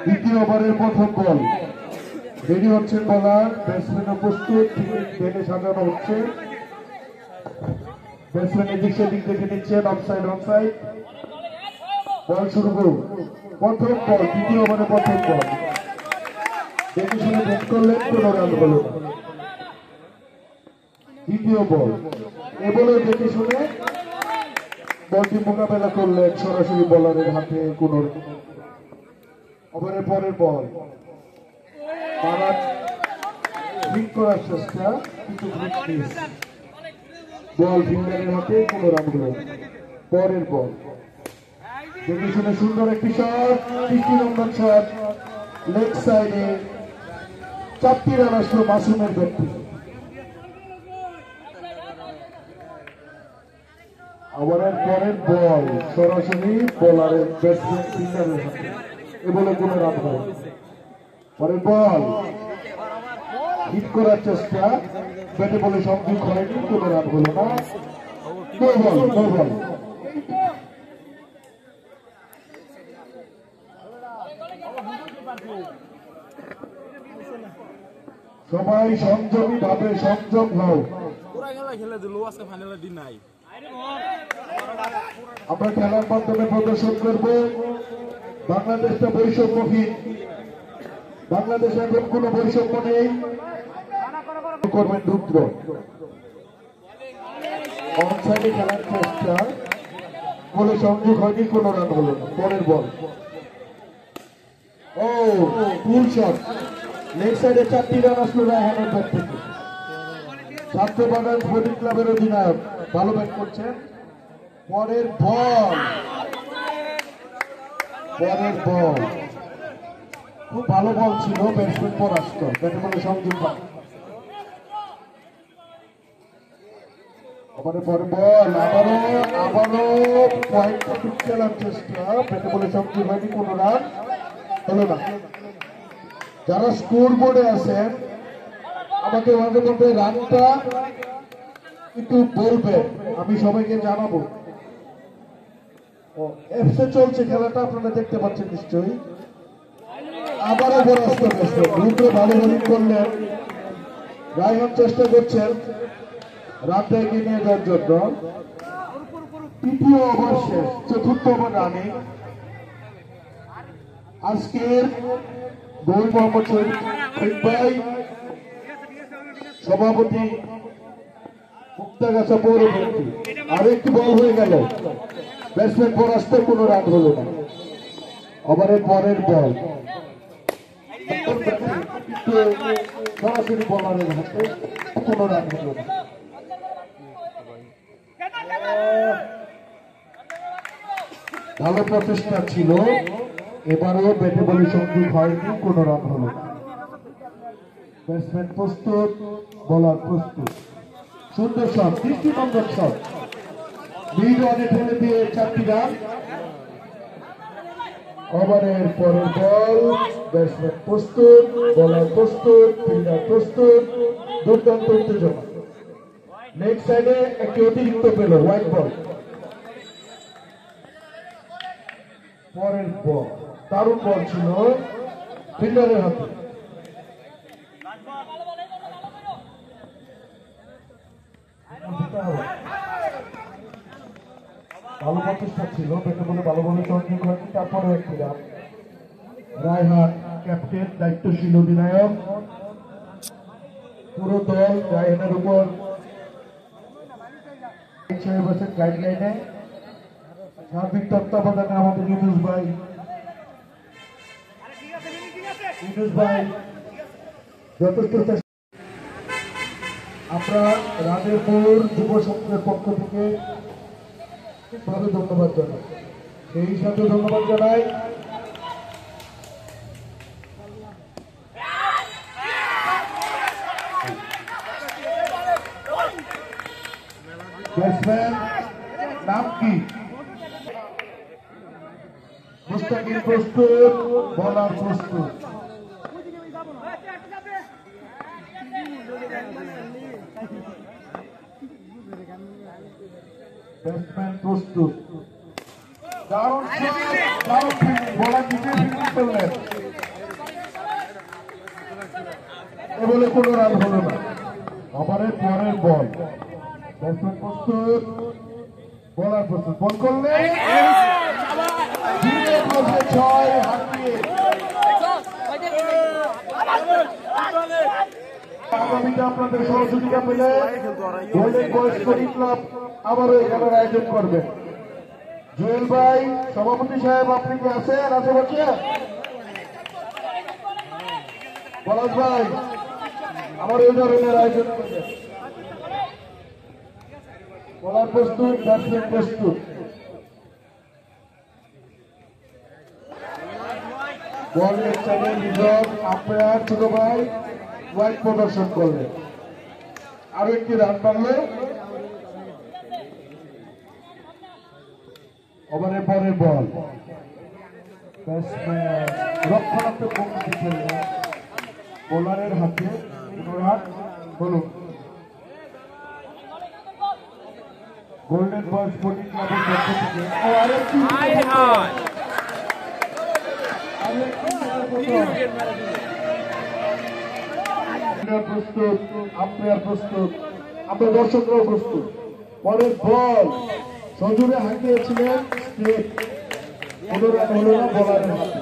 দ্বিতীয় ওভারের প্রথম বল রেডি হচ্ছে বলার ব্যাটসম্যানের প্রস্তুত টেনে সাজানো হচ্ছে ব্যাটসম্যান এদিক সেদিক দেখে নিচ্ছেন অফসাইড অফসাইড বল শুরু করুন প্রথম বল দ্বিতীয় ওভারের প্রথম বল দেখে শুনে ব্যাট করলেন কোনো রান হলো না দ্বিতীয় বল এ বলে দেখে শুনে বলটি মোকাবেলা করলেন সরাসরি বলারের হাতে কোনো ওভারের পরের বল ঠিক করার চেষ্টা কিন্তু বল ফিল্ডারের হাতে কোনো রান হলো পরের বল দেখে শুনে সুন্দর একটি শট ৩০ নম্বর শট লেগ সাইডে ৪টি রান আসলো মাসুমের ব্যক্তি ওভারের পরের বল সরাসরি বোলারের ব্যাটসম্যান ফিল্ডারের হাতে এ বলে কোনো রান হলো পরের বল হিট করার চেষ্টা ব্যাটে বলে সংযোগ হয়নি কোনো রান হলো না নো বল সবাই সংযমী ভাবে সংযম হও আমরা খেলার মাধ্যমে প্রদর্শন করব বাংলাদেশটা বৈষম্যহীন বাংলাদেশে এখন কোন বৈষম্য নেই করবেন রুদ্র অনসাইডে খেলার চেষ্টা বলে সংযোগ হয়নি কোনো রান হলো না পরের বল ও ফুল শট লেগ সাইডে ৪টি রান আসলো রায়হানের ব্যাট থেকে ছাত্র বাগান স্পোর্টিং ক্লাবের অধিনায়ক ভালো ব্যাট করছেন পরের বল খুব ভালো বল ছিল ব্যাটসম্যান পরাস্ত ব্যাটে বলে সংযোগ পরের বল আবারও পয়েন্টটা ঠিক খেলার চেষ্টা ব্যাটে বলে সংযোগ হয়নি কোনো রান হলো না যারা স্কোর বোর্ডে আছেন আমাকে মাঝে মধ্যে রানটা একটু বলবেন আমি সবাইকে জানাবো এফসে চলছে খেলাটা আপনারা দেখতে পাচ্ছেন নিশ্চয়ই আবারও পরাস্ত রুদ্র ভালো বোলিং করলেন রায়হান চেষ্টা করছেন রানটা এগিয়ে নিয়ে যাওয়ার জন্য তৃতীয় ওভার শেষ চতুর্থ ওভার রানিং আজকের গোল মোহাম্মদ শহীদ ভাই সভাপতি মুক্তাগাছা পৌরপতি আরো একটি বল হয়ে গেল ব্যাটসম্যান পরাস্ত কোনো রান হলো না ওভারের পরের বল সরাসরি বলারের হাতে কোনো রান হলো না ভালো প্রচেষ্টা ছিল এবারও ব্যাটে বলে সংযোগ হয়নি কোনো রান হলো না ব্যাটসম্যান প্রস্তুত বলার প্রস্তুত সুন্দর শট ৩০ নম্বর শট মিড অনে ঠেলে দিয়ে ৪টি রান ওভারের পরের বল ব্যাটসম্যান প্রস্তুত বলার প্রস্তুত ফিল্ডার প্রস্তুত দুর্দান্ত উত্তেজনা লেগ সাইডে একটি অতিরিক্ত পেল হোয়াইট বল পরের বল দারুণ বল ছিল ফিল্ডারের হাতে ভালো প্রচেষ্টা ছিল ব্যাটে বলে ভালো বলে সংযোগ হয়নি তারপরে একটি রান রায়হান ক্যাপ্টেন দায়িত্বশীল অধিনায়ক পুরো দল রায়হানের উপর গাইডলাইনে সার্বিক তত্ত্বাবধানে আমাদের ইউনুস ভাই যথেষ্ট আমরা রাজেরপুর যুব সংঘের পক্ষ থেকে খুবভাবে ধন্যবাদ জানাই সেই সাথে ধন্যবাদ জানাই ব্যাটসম্যান নাম কি মুস্তাকিম প্রস্তুত বলার প্রস্তুত ব্যাটসম্যান প্রস্তুত দারুণ দারুণ বলা নিজে ফিনিশ করলেন, এ বলে কোনো রান হলো না। ওভারের পরের বল, ব্যাটসম্যান প্রস্তুত, বোলার প্রস্তুত, বল করলেন 6 হারিয়ে। আগামীতে আপনাদের সহযোগিতা পেলে গোল্ডেন বয়েজ স্পোর্টিং ক্লাব আবারও এই খেলার আয়োজন করবে। জুয়েল ভাই, সভাপতি সাহেব, আপনি কি আছেন আশেপাশে? পলাশ ভাই, আমার এই ধরনের আয়োজন করবে। বলার প্রস্তুত, ব্যাটসম্যান প্রস্তুত, বল চাইলে রিজর্ভ আম্পায়ার ছোট ভাই ওয়াইড প্রদর্শন করলেন। আরো একটি রান বাড়লো। ওভারের পরের বল, ব্যাটসম্যান রক্ষণাত্মক ভঙ্গিতে খেললেন, বোলারের হাতে 15 রান। বলুন, গোল্ডেন বয়েজ স্পোর্টিং ক্লাবের পক্ষ থেকে প্রস্তুত, আম্পায়ার প্রস্তুত, আমরা দর্শকরাও প্রস্তুত। পরের বল সজোরে হাঁকিয়েছিলেন, স্ট্রেট 15 রান হল না বোলারের হাতে।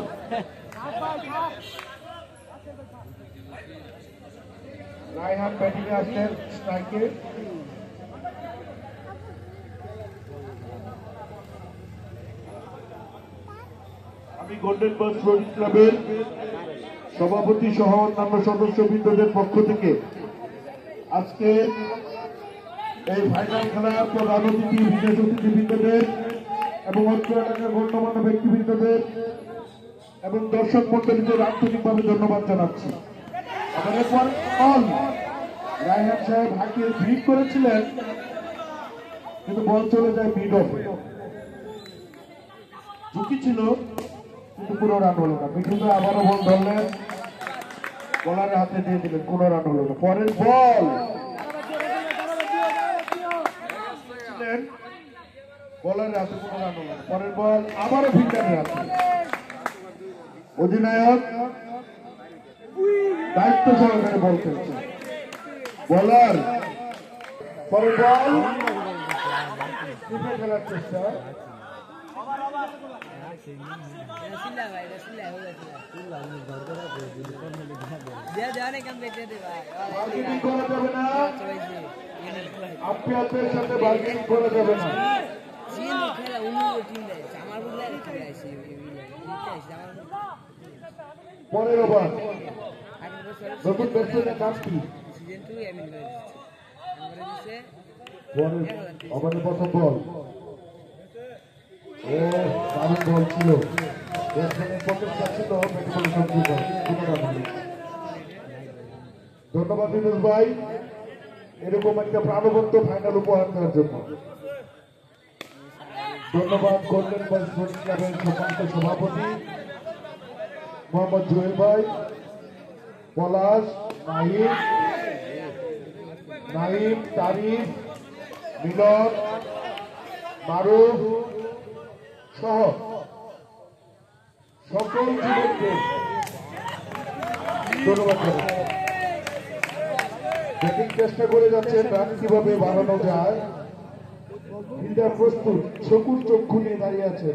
রায়হান ব্যাটিং এ আসলেন স্ট্রাইকে। আমি গোল্ডেন বয়েজ স্পোর্টিং ক্লাবের সভাপতি সহ অন্যান্য সদস্যবৃন্দদের পক্ষ থেকে আজকে এই ফাইনাল খেলার প্রধান অতিথি, বিশেষ অতিথিবৃন্দদের এবং অত্র এলাকার গণ্যমান্য ব্যক্তিবৃন্দদের এবং দর্শক মন্ডলীদের আন্তরিকভাবে ধন্যবাদ জানাচ্ছি। আমাদের পর রায়হান সাহেব হাঁকিয়ে ভিড় করেছিলেন, কিন্তু বল চলে যায় মিড অফে। ঝুঁকি ছিল, কিন্তু কোনো রান হলো না। মিঠুন আবারও বল ধরলেন, বোলারের হাতে দিয়ে দিলেন, কোনো রান হলো না। পরের বল বোলারের হাতে, কোনো রান হলো না। পরের বল আবারও ফিল্ডারের হাতে। অধিনায়ক দায়িত্ব সহকারে বল খেলছে, বোলার পরের বল খেলার চেষ্টা। আম্পায়ারদের সাথে বার্গেনিং করা যাবে না। পরের ওভার, নতুন ব্যাটসম্যানের নাম কি? ওভারের প্রথম বল, ও দারুণ বল ছিল, ব্যাটসম্যানের প্রচেষ্টা ছিল ব্যাটে বলে ধন্যবাদ বিনোদ ভাই এরকম একটা প্রাণবন্ত ফাইনাল উপহার দেওয়ার জন্য। ধন্যবাদ গোল্ডেন বয়েজ স্পোর্টিং ক্লাবের সম্মানিত সভাপতি মোহাম্মদ জুয়েল ভাই, পলাশ, নাইম, তারিফ, মিলন, মারুফ সহ সকল যুবকদের ধন্যবাদ জানাই। ব্যাটিং চেষ্টা করে যাচ্ছেন, রান কিভাবে বাড়ানো যায়। ফিল্ডার প্রস্তুত, চকুর চক্ষু নিয়ে দাঁড়িয়ে আছে।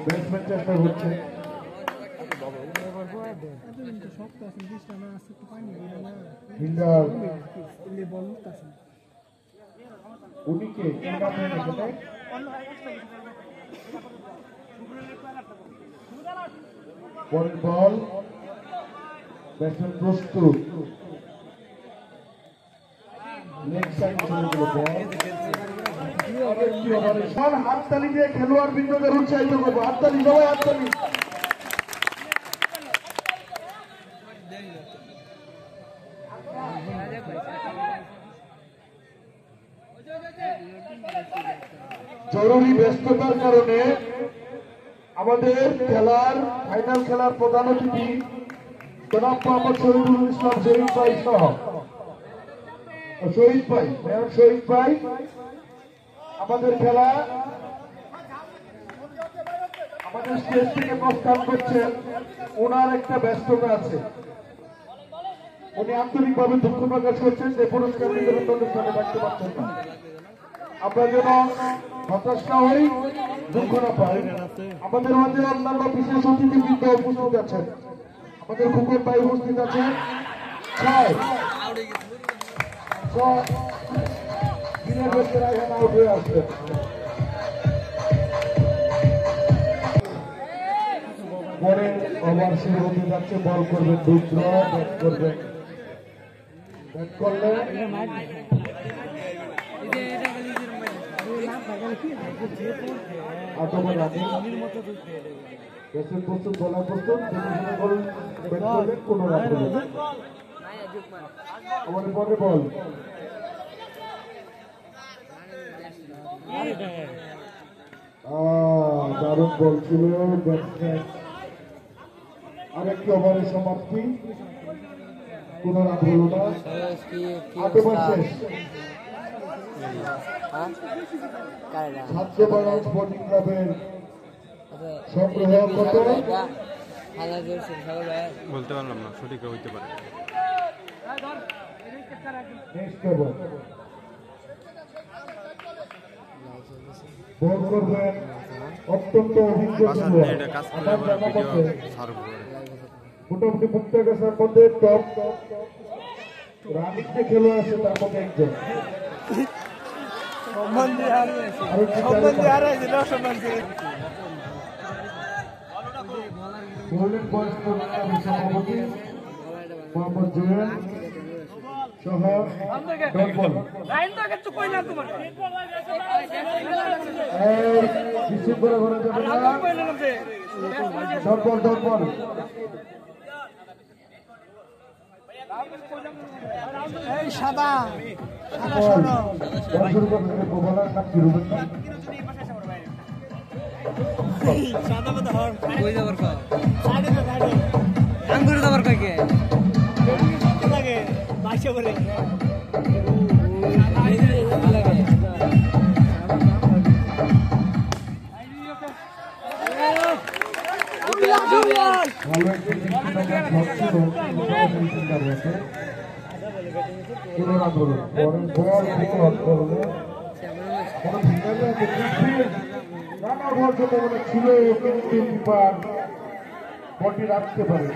ব্যাটসম্যান চেষ্টা করছে, ফিল্ডার উনিকে পরের বল, ব্যাটসম্যান প্রস্তুত, লেগ সাইড চলে গেল বল। হাততালি দিয়ে খেলোয়াড় বৃন্দদের উৎসাহিত করবো। হাততালি, সবাই হাততালি। জরুরি ব্যস্ততার কারণে আমাদের খেলার ফাইনাল খেলার প্রধান অতিথি জনাব মোহাম্মদ শহীদুল ইসলাম শহীদ ভাই সহ শহীদ ভাই আমাদের খেলা আমাদের স্টেজ থেকে প্রস্থান করছেন, ওনার একটা ব্যস্ততা আছে। উনি আন্তরিকভাবে দুঃখ প্রকাশ করছেন যে পুরস্কার বিতরণ অনুষ্ঠানে থাকতে পারছেন না। আমরা যেন হতাশ না হই, দুঃখ না পাই। আমাদের মাঝে অন্যান্য বিশেষ অতিথিবৃন্দ উপস্থিত আছেন। আমাদের খুকুর ভাই উপস্থিত আছেন। দিনের ব্যক্তিরা এখানে আউট হয়ে আসবেন। পরে ওভার শুরু হতে যাচ্ছে। বল করবেন রুদ্র, ব্যাট করবেন, ব্যাট করলে প্রস্তুত, বলার প্রস্তুত, ব্যাট করবেন, কোনো রান করবেন। আমাদের পরে বল দারুণ বল ছিল। আরেকটি ওভারের সমাপ্তি, কোন রান হল না। 8 ওভার শেষ। ছাত্রপাড়া স্পোর্টিং ক্লাবের সংগ্রহ কত বলতে পারলাম না, সঠিক হইতে পারে। বল করবেন অত্যন্ত অভিজ্ঞ মোটামুটি মুক্তাগাছার মধ্যে টপ রানিং যে খেলোয়াড় আছে তার মধ্যে একজন। গোল্ডেন বয়স সভাপতি মোহাম্মদ জুয়েল সহ ডটবল রিসিভ করে ঘরে যাবে না। ডটবল সাদা শুরু করবে বলার নাম কি রুবেন ছিল বলটি রাখতে পারে,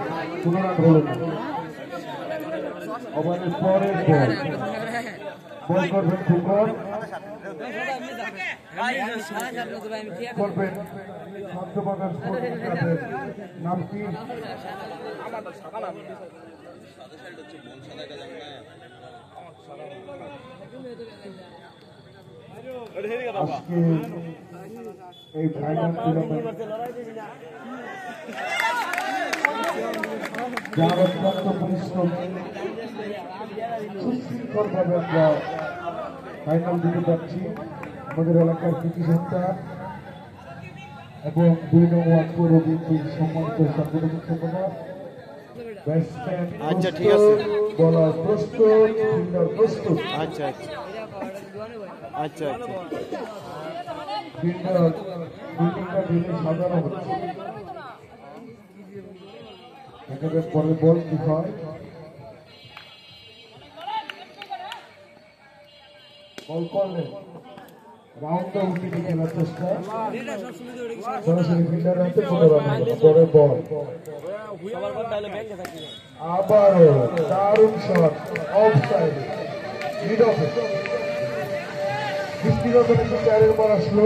কোনো রান হল না। ওভারের পরের বল বল করবেন ফুকন, করবেন ছত্রবাগান স্পোর্টিং ক্লাবের নাম কি? আজকে এই ফাইনাল টুর্নামেন্ট যার অত্যন্ত পরিশ্রম সুশৃঙ্খলভাবে আমরা ফাইনাল দিতে পারছি। আমাদের এলাকার কৃষি সন্তান এবং 2 নং ওয়ার্ড পৌর বিএনপির সম্মানিত সাংগঠনিক সম্পাদক, ব্যাটসম্যান আচ্ছা ঠিক আছে, বলার প্রস্তুত, ফিল্ডার প্রস্তুত। আচ্ছা আচ্ছা আচ্ছা আচ্ছা ফিল্ডার ফিল্ডিংটা দিলে সাজানো হচ্ছে। এখানে পরে বল কি হয়, বল করলে রাউন্ডে উঠে খেলার চেষ্টা, সরাসরি ফিল্ডার হাতে কোনো রান হবে না। পরে বল আবারও দারুণ শট, অফসাইড, মিড অফে। দৃষ্টিগত কিছু চারের পর আসলো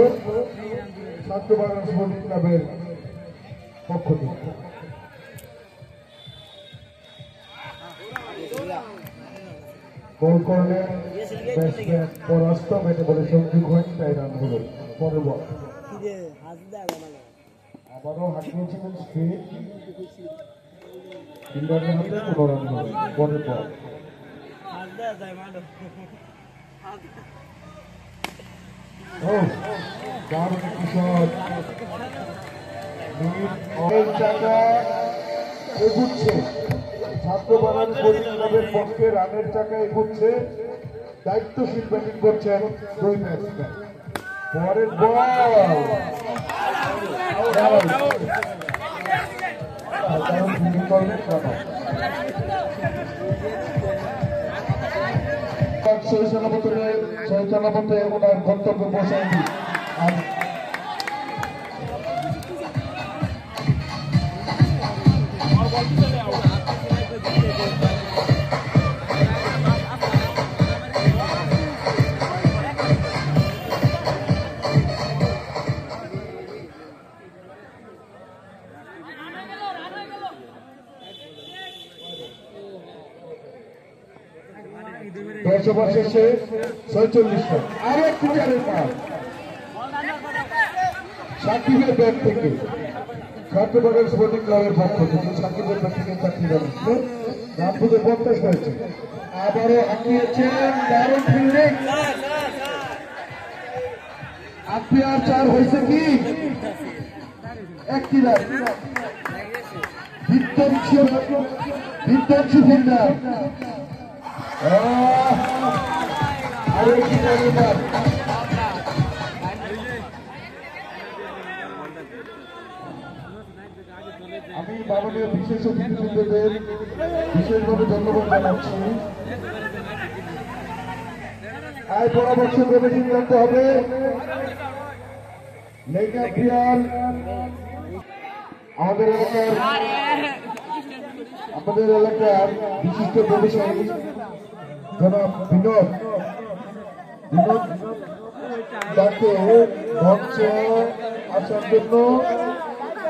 ছাত্রবাগান স্পোর্টিং ক্লাবের পক্ষ থেকে। বল করলে ব্যাটসম্যান পরাস্ত, ব্যাটে বলে সংযোগ হয়নি, তাই রান হলো। পরের বল আবারও হাঁটিয়েছিলেন স্পিড, ফিল্ডারের হাতে কোনো রান হলো। পরের বল দারুণ একটি শট, এগুচ্ছে ছাত্রবাগান স্পোর্টিং ক্লাবের পক্ষে রানের চাকা এগুচ্ছে। দায়িত্বশীল ব্যাটিং করছেন 2 ব্যাটসম্যান। পরের বল শৈশলপথে ওনার গন্তব্যে বসাই দিই। ওভার শেষে 46 রান। আরো একটি চারের মার সাকিবের ব্যাট থেকে ছাত্রবাগান স্পোর্টিং ক্লাবের পক্ষ থেকে সাকিবের ব্যাট থেকে 4টি রান উঠলো। রান পুজো 50 হয়েছে। আবারও হাঁকিয়েছেন দারুণ ফিল্ডিং। আম্পায়ার 4 হয়েছে কি একটি রান। বিধ্বংসী ফিল্ডার আরো একটি চারের মার। আমি মাননীয় বিশেষ অতিথিবৃন্দদের বিশেষভাবে ধন্যবাদ জানাচ্ছি। আয় পরামর্শ করে সিদ্ধান্ত হবে লেগা পিয়াল আমাদের এলাকার বিশিষ্ট ব্যবসায়ী জনাব বিনোদ তাকে মঞ্চে আসার জন্য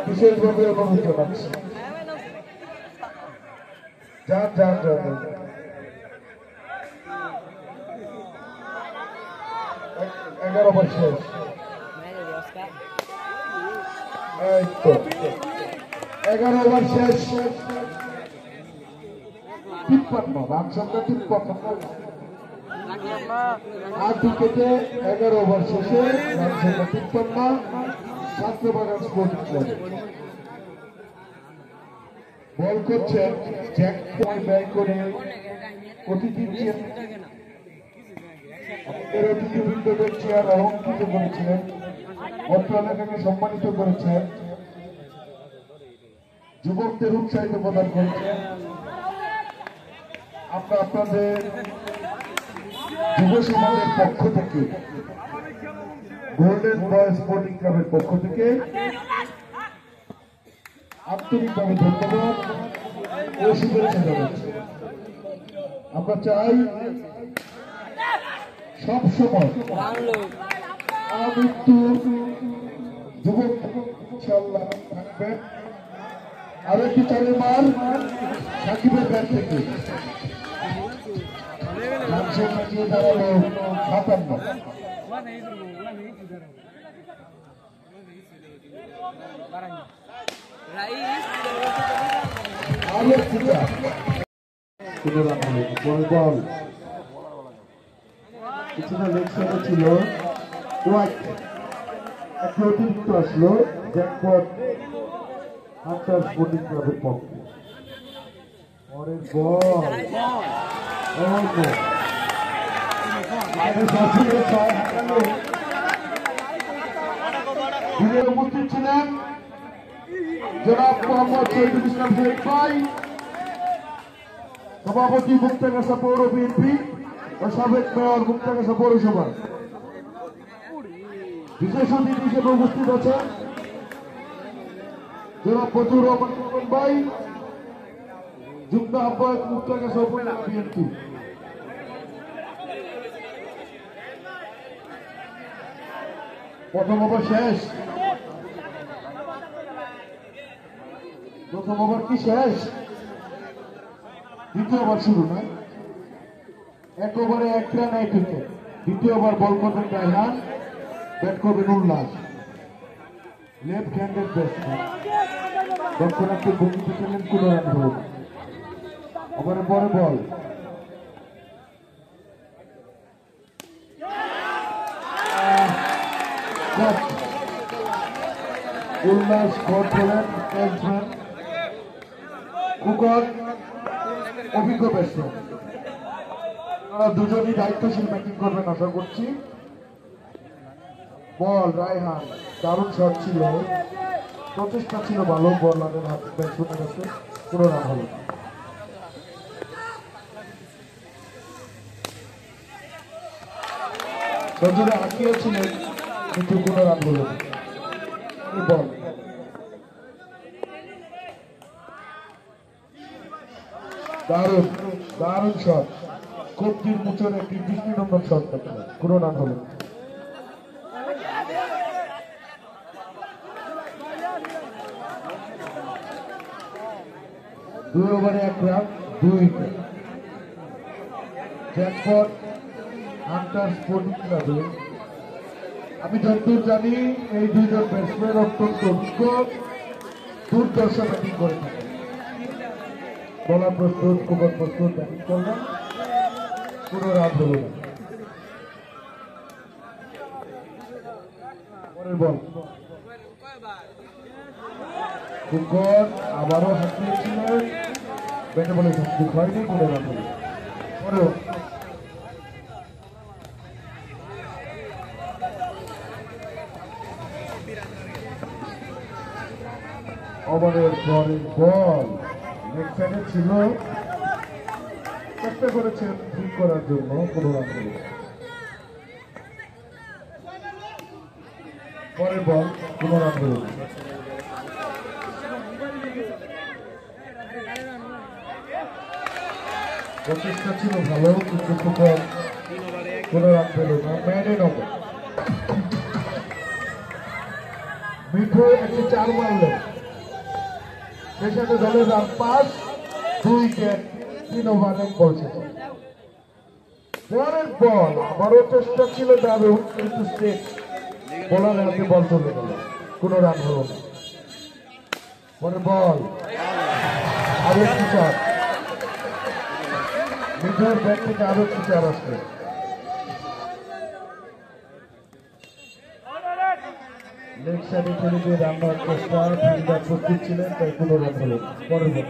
বিশেষভাবে অনুরোধ জানাচ্ছি। যান 11 ওভার শেষ। এই তো 11 ওভার শেষ। 53 রান সংখ্যা 53। 8 উইকেটে 11 ওভার শেষে রান সংখ্যা 53। ছাত্রবাগান স্পোর্টিং ক্লাব বল করছেন জ্যাক পয়েন্ট ব্যয় করে অতিথিবৃন্দদের চেয়ার অলঙ্কৃত করেছিলেন, অত্র এলাকাকে সম্মানিত করেছেন, যুবকদের উৎসাহিত প্রদান করেছেন। আমরা আপনাদের যুব সমাজের পক্ষ থেকে গোল্ডেন বয় স্পোর্টিং ক্লাবের পক্ষ থেকে আন্তরিকভাবে ধন্যবাদ ও শুভেচ্ছা জানাচ্ছি। আমরা চাই সবসময় আমৃত্যু যুবক ইনশাআল্লাহ থাকবেন। আরো একটি চারের মার সাকিবের ব্যাট থেকে দাঁড়ালো 57। কিছুটা লেগ সাইডে ছিল, একটি অতিরিক্ত আসলো জ্যাকপট হান্টার স্পোর্টিং ক্লাবের পক্ষে। পরের বল উপস্থিত ছিলেন জনাব মোহাম্মদ শহীদুল ইসলাম শহীদ ভাই, সভাপতি মুক্তাগাছা পৌর বিএনপি ও সাবেক মেয়র মুক্তাগাছা পৌরসভা। বিশেষ অতিথি হিসেবে উপস্থিত আছেন জনাব ফজলুর রহমান ভাই, যুগ্ম আহ্বায়ক মুক্তাগাছা উপজেলা বিএনপি। প্রথম ওভার শেষ। প্রথম ওভার কি শেষ? দ্বিতীয় ওভার শুরু না? 1 ওভারে 1 রান 1 উইকেট। দ্বিতীয় ওভার বল করবেন রায়হান, ব্যাট করবেন উল্লাস, লেফট হ্যান্ডেড ব্যাটসম্যান। দক্ষিণাত্মক ভূমিতে ছিলেন কুলরান হোক। ওভারের পরে বল উল্লাস স্কোর করলেন ব্যাটসম্যান কুকর, অভিজ্ঞ ব্যাটসম্যান। তারা দুজনই দায়িত্বশীল ব্যাটিং করবেন আশা করছি। বল রায়হান, দারুণ শট ছিল, প্রচেষ্টা ছিল ভালো, বলারের হাত ব্যাটসম্যানের কাছে কোনো রান হলো না। নজরে আঁকিয়েছিলেন কিন্তু কোনো রান হলো না। বল দারুণ দারুণ শট, কবজির মুচের একটি দৃষ্টিনন্দন শট দেখলেন, কোনো রান হলো না। দুই ওভারে 1 run, 2 wicket. Jackpot Hunter sporting ক্লাবে আমি যতদূর জানি এই দুইজন ব্যাটসম্যান অত্যন্ত অভিজ্ঞ, দুর্দর্শ ব্যাটিং করে থাকে। বলার প্রস্তুত, কুমার প্রস্তুত, ব্যাটিং করবেন, কোনো রান হল না। পরের বল কুকর আবারও হাত দিয়েছিলেন, ব্যাটে বলে শক্তি হয়নি, কোনো রান হল। পরের ওভারের পরের বল লেগ সাইডে ছিল, চেষ্টা করেছেন ঠিক করার জন্য, কোনো রান হল না। পরের বল কোনো রান হল না। প্রচেষ্টা ছিল ভালো কিন্তু কোনো রান পেল না। ম্যানে নগর মিঠু একটি 4 মারলেন, সেই সাথে দলের রান 5, 2 উইকেট, 3 ওভার 1 বল ছিল। পরের বল আবারও চেষ্টা ছিল দারুণ কিন্তু স্টেট বোলারের হাতে বল চলে গেল, কোনো রান হলো না। পরের বল আরো একটি 4, মিঠুর ব্যাট থেকে আরো একটি 4 আসবে। লেগ সাইডে ফেলে দিয়ে রান হওয়ার চেষ্টা, ফিল্ডার প্রস্তুত ছিলেন, তাই কোনো রান হলো না। পরের বল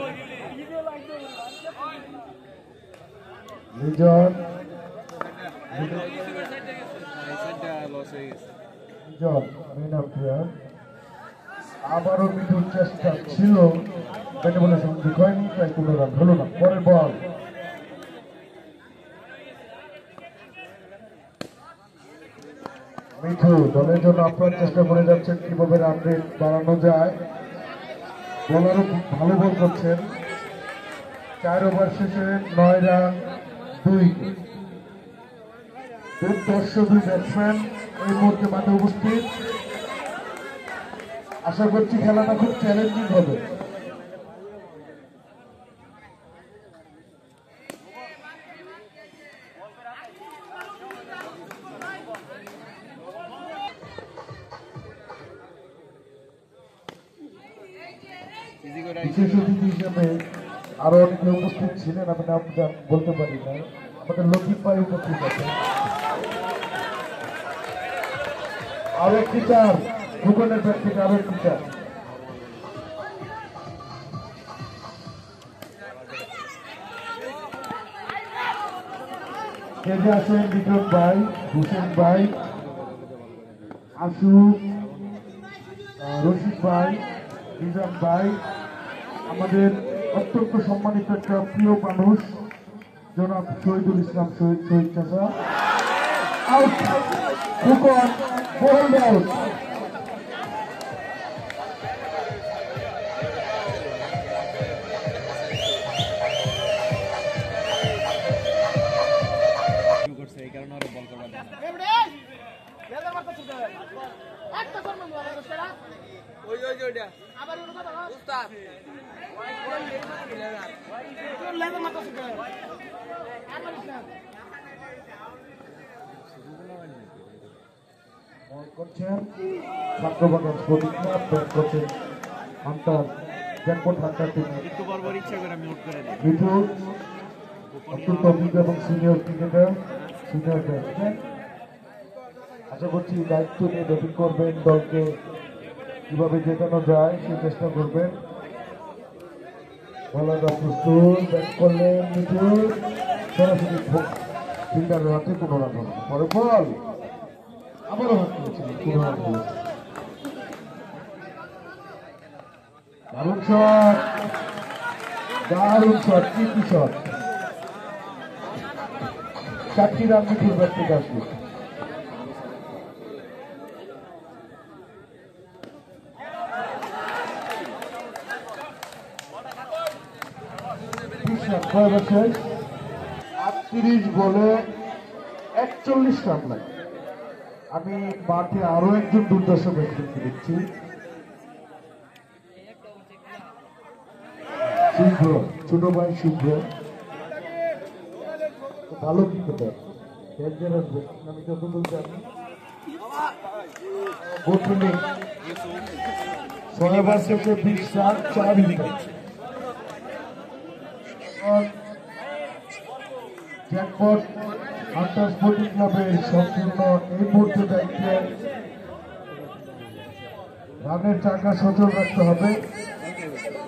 লিজন মেন অফ প্লেয়ার, আবারও মিঠুর চেষ্টা ছিল, ব্যাটে বলে সংযোগ হয়নি, তাই কোনো রান হলো না। পরের বল মিঠু দলের জন্য আপ্রাণ চেষ্টা করে যাচ্ছেন কিভাবে রান রেট বাড়ানো যায়। বোলারও ভালো বল করছেন। 4 ওভার শেষে 9 রান, 2 উইকেট। দুর্দর্শ 2 ব্যাটসম্যান এই মুহূর্তে মাঠে উপস্থিত। আশা করছি খেলাটা খুব চ্যালেঞ্জিং হবে। বিশেষ অতিথি হিসেবে আরো অনেকে উপস্থিত ছিলেন, আমি নাম বলতে পারি না। আমাদের লক্ষ্মী ভাই উপস্থিত আছে। আরো একটি 4, ভূগোলের ব্যাট থেকে আরো একটি 4। খেলে আছেন বিক্রম ভাই, হুসেন ভাই, আশু, রশিদ ভাই, নিজাম ভাই, আমাদের অত্যন্ত সম্মানিত একটা প্রিয় মানুষ জনাব শহীদুল ইসলাম শহীদ চাচা। Out, Phukan, ball out. করছেন ছাত্রবাগান স্পোর্টিং ক্লাব, ব্যাট করছেন Hunter, jackpot Hunter team. Mithu অত্যন্ত অভিজ্ঞ এবং সিনিয়র ক্রিকেটার, সিনিয়র ব্যাটসম্যান। আশা করছি দায়িত্ব নিয়ে ব্যাটিং করবেন, দলকে কিভাবে জেতানো যায় সেই চেষ্টা করবেন। বলাররা প্রস্তুত, ব্যাট করলেন মিঠু, সরাসরি ফিল্ডারের হাতে কোনো রান হলো না। পরে বল আবারও হাত করেছিলেন, কোনো রান হলো না। দারুণ শট, দারুণ শট, কি শট। 4টি রান মিঠুর ব্যাট থেকে আসবে। শেষ 38 বলে 41 রান লাগে। আমি মাঠে আরো একজন দুর্দর্শ ব্যক্তিকে দেখছি, শুভ্র, ছোট ভাই শুভ্র, ভালো ক্রিকেটার। আমি যতদূর জানি 6 ওভার শেষে 20 রান 4 উইকেট। জ্যাকপট আন্তর স্পোর্টিং ক্লাবের সম্পূর্ণ এই মুহূর্তে দায়িত্বে রানের চাকা সচল রাখতে হবে,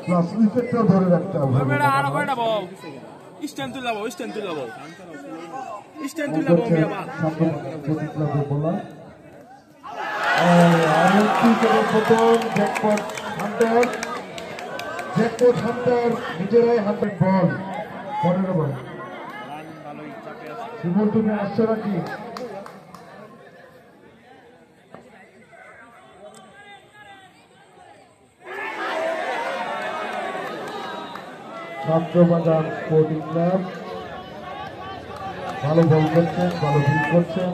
প্লাস উইকেটটাও ধরে রাখতে হবে। জ্যাকপট হান্টার নিজেরাই হাতের বল 15 বল। শিমুল তুমি আসছো নাকি? ছাত্রবাগান স্পোর্টিং ক্লাব ভালো বল করছেন, ভালো ফিল্ড করছেন।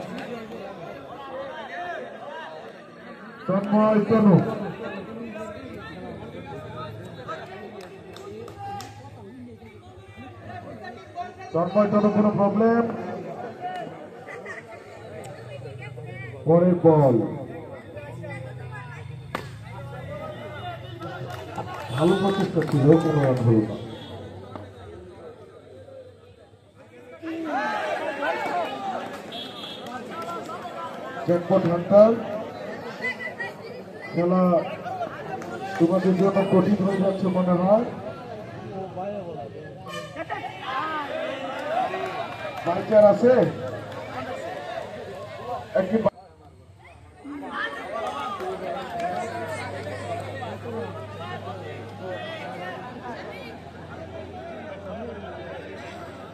তন্ময় তনু, কোনো প্রবলেম? পরের বল ভালো প্রচেষ্টা ছিল, কোনো রান হল না। জ্যাকপট হান্টার, খেলা তোমাদের জন্য কঠিন হয়ে যাচ্ছে মনে হয়। বাইচার আছে একই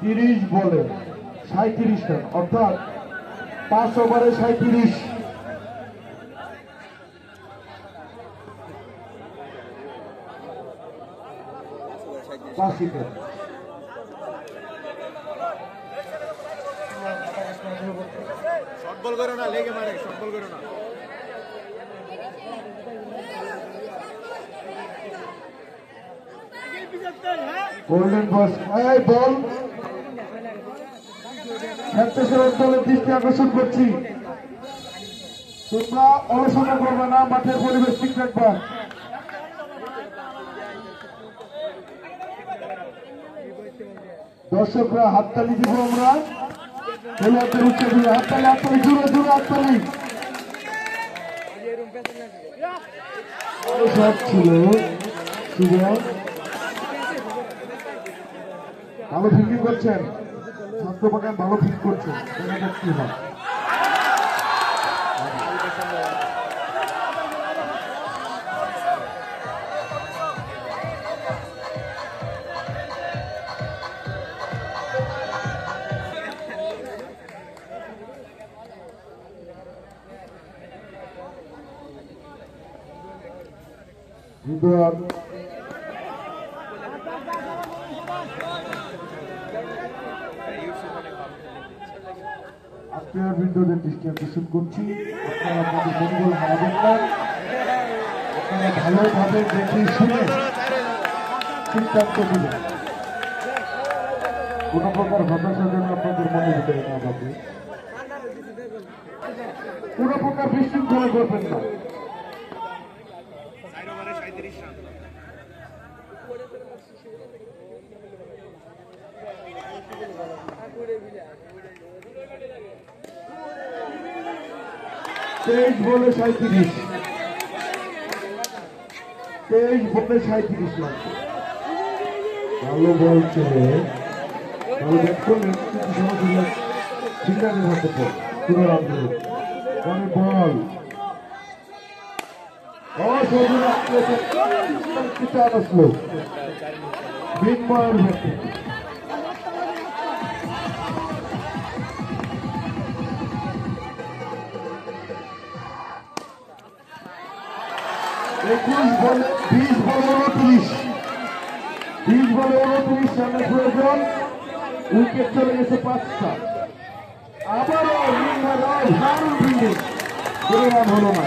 30 বলে 37 রান, অর্থাৎ 5 ওভারে 37। শর্ট বল করো না, লেগে মারে, শর্ট বল করো না। গোল্ডেন বস, এই বল খেলতেছেন দলের দৃষ্টি আকর্ষণ করছি, তোমরা অলসতা করবে না, মাঠের পরিবেশ ঠিক রাখবা। দর্শকরা হাততালি দিব, আমরা খেলোয়াড়দের উৎসব হাততালি, হাততালি, জোরে জোরে হাততালি। শট ছিল শুভ, ভালো ফিল্ডিং করছেন, ছাত্রবাগান ভালো ফিল্ড করছে, দেখা যাক কি হয়। বৃন্দদের দৃষ্টি আকর্ষণ করছি, আপনারা আপনাদের মনোবল হারাবেন না, আপনারা ভালোভাবে দেখে শুনে সিদ্ধান্ত দিবেন, কোন প্রকার হতাশা যেন আপনাদের মনে ভিতরে না থাকে, কোন প্রকার বিশৃঙ্খলা করবেন না। তেইশ বলে 37, 23 বলে 37 লাগবে। ভালো বল চলে, ভালো ব্যাট করলেন, কিন্তু সমস্যা ফিল্ডারের হাতে পুরো রান ধরে বল অসহযোগী কিতাব আসলো বিনময়ের ব্যক্তি 21 বলে 20 বলে 29 রানের প্রয়োজন। উইকেট চলে গেছে 5টা। আবারও দারুণ ফিল্ডিং, কোনো রান হলো না।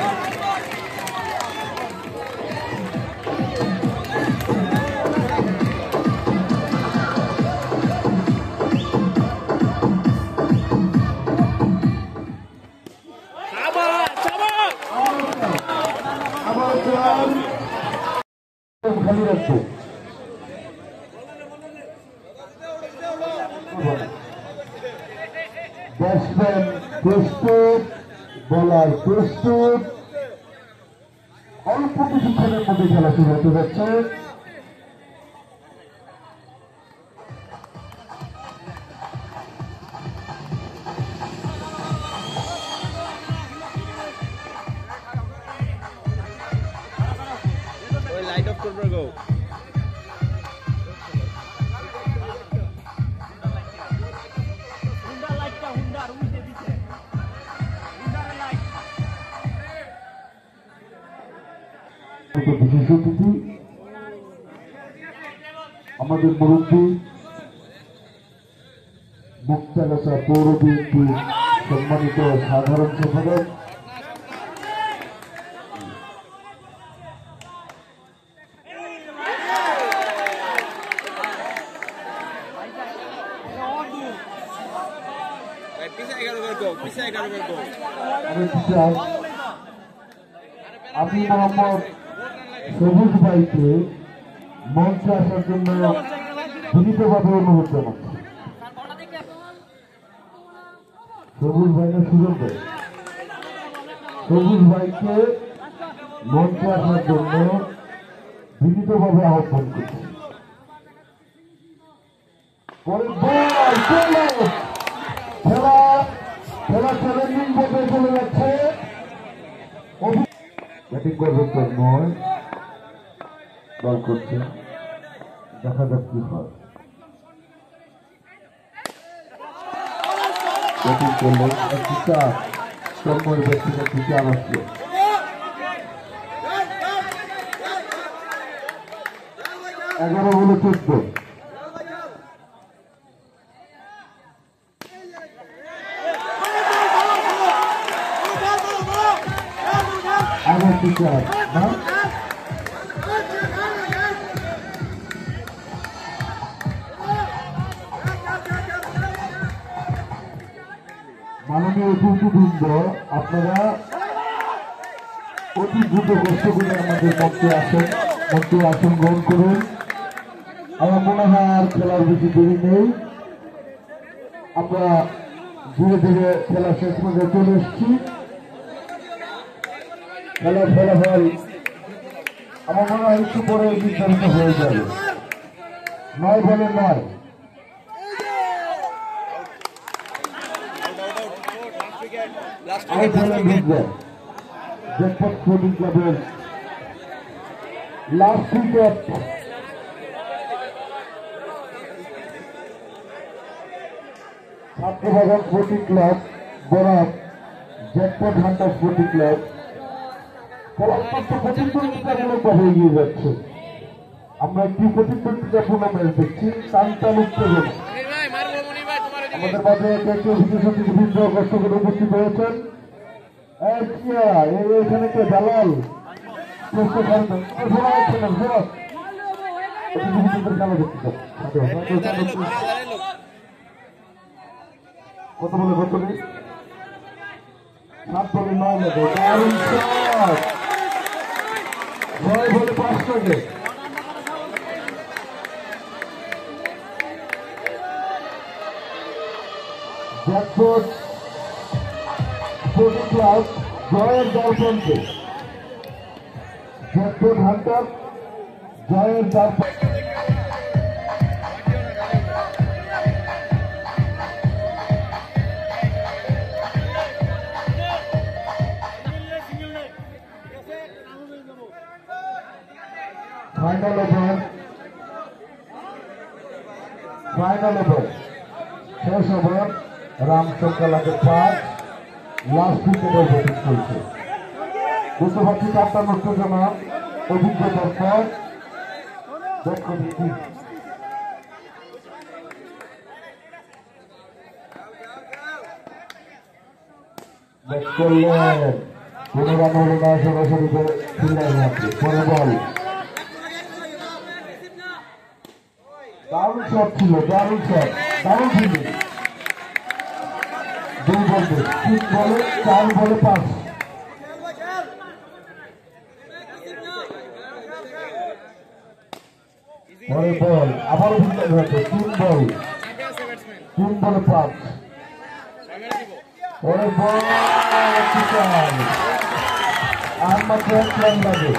খালি রাখবো ব্যাটসম্যান প্রস্তুত, বলার প্রস্তুত। অল্প কিছুক্ষণের মধ্যে খেলা শুরু হতে যাচ্ছে। লাইট অফ করবে গো। বিশেষ অতিথি আমাদের মুরব্বী মুক্তাগাছা পৌর বিএনপির সম্মানিত সাধারণ সম্পাদক আমি মোহাম্মদ সবুজ ভাইকে মঞ্চে আসার জন্য বিনীতভাবে অনুরোধ জানাচ্ছি। সবুজ ভাই না সুযোগ দেয়, সবুজ ভাইকে মঞ্চে আসার জন্য বিনীতভাবে আহ্বান করছি। খেলা খেলা চ্যালেঞ্জিং পর্যায়ে চলে যাচ্ছে। ব্যাটিং করবে তন্ময়, বল করছে, দেখা যাক কি হয়। ব্যাটিং করলে একটি চার, তন্ময়ের ব্যক্তিগত একটি চার আসলো। এগারো বলে 14। আবার কি চার না মাননীয় অতিথিবৃন্দ, আপনারা অতি দ্রুত কষ্ট করে আমাদের মঞ্চে আসন গ্রহণ করুন। আমার মনে হয় আর খেলার বেশি দেরি নেই। আমরা ধীরে ধীরে খেলা শেষ পর্যন্ত চলে এসেছি। খেলার ফলাফল আমার মনে হয় একটু পরে নির্ধারিত হয়ে যাবে। 9 বলে 9। জেটপট স্পোর্টিং ক্লাবের লাস্ট উইকেট। ছাত্রবাগান স্পোর্টিং ক্লাব বনাম জেটপট হান্টার স্পোর্টিং ক্লাব অত্যন্ত প্রতিদ্বন্দ্বিতামূলক ভাবে এগিয়ে যাচ্ছে। আমরা একটি প্রতিদ্বন্দ্বিতাপূর্ণ ম্যাচ দেখছি। টানটান উত্তেজনা। আমাদের মাঝে কেউ বিশেষ অতিথিবৃন্দ কষ্ট করে উপস্থিত হয়েছেন। এখানে কে দালাল খেলা দেখতে কত বলে কত নেই 7 বলে 9 লাগে। দারুণ শট। 9 বলে 5 লাগে। জেটপট স্পোর্টিং ক্লাব জয়ের দল চলছে। জেটপট হান্টার জয়ের দল। ফাইনাল ওভার শেষ ওভার রামচন্দ্র লাগে 5 লাস্ট উইকেটের ব্যাটিং চলছে বুঝতে পারছি চারটা নষ্ট জমা অভিজ্ঞ দর্শক দেখো দেখি করলেন কোনো রান হলো না সরাসরি ফিল্ডার মারছে পরে বল দারুণ শট ছিল দারুণ ফিল্ডিং 2 বল 3 বলে 4 বলে 5 পরে বল আবারও ফিল্ডার হচ্ছে 3 বলে 5 পরে বল আর মাত্র 1 রান লাগে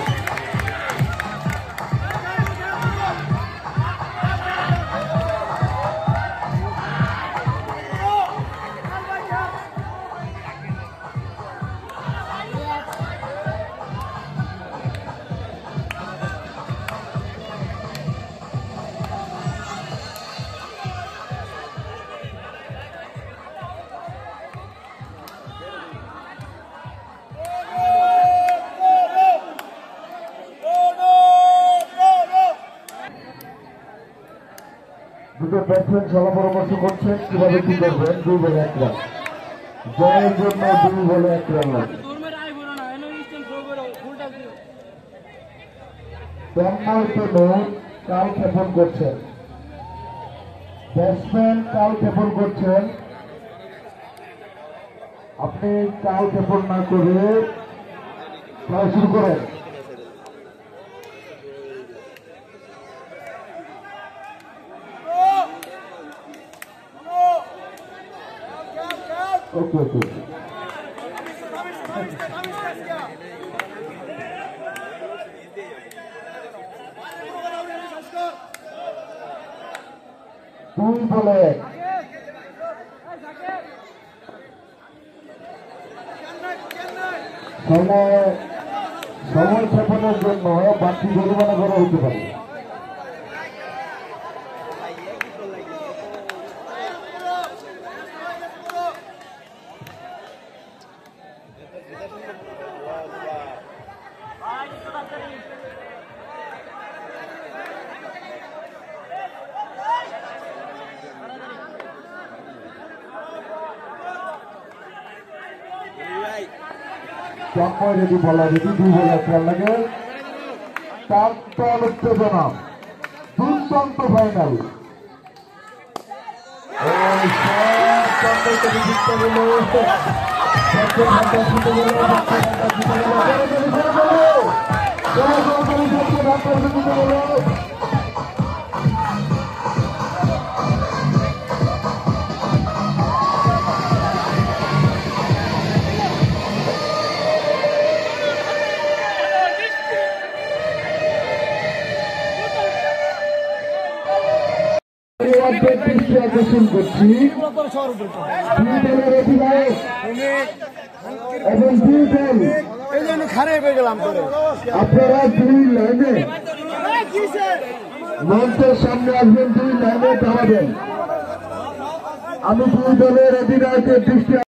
দুটো ব্যাটসম্যান সলা পরামর্শ করছেন কিভাবে কি করবেন 2 বলে 1 রান জয়ের জন্য 2 বলে 1 রান লাগে কাল ক্ষেপণ করছেন ব্যাটসম্যান কাল ক্ষেপণ করছেন আপনি কাল ক্ষেপণ না করে খেলা শুরু করেন ওকে 2 বলে সময় ক্ষেপণের জন্য বাড়তি জরিমানা করা হতে পারে চম্পয় যদি বলা যদি 2 বলে 1 রান লাগে টান উত্তেজনা দুর্দান্ত ফাইনাল আকর্ষণ করছি এবং 2 বল আপনারা 2 লাইনে মঞ্চের সামনে আসবেন 2 লাইনে দাঁড়াবেন আমি 2 দলের অধিনায়কের দৃষ্টি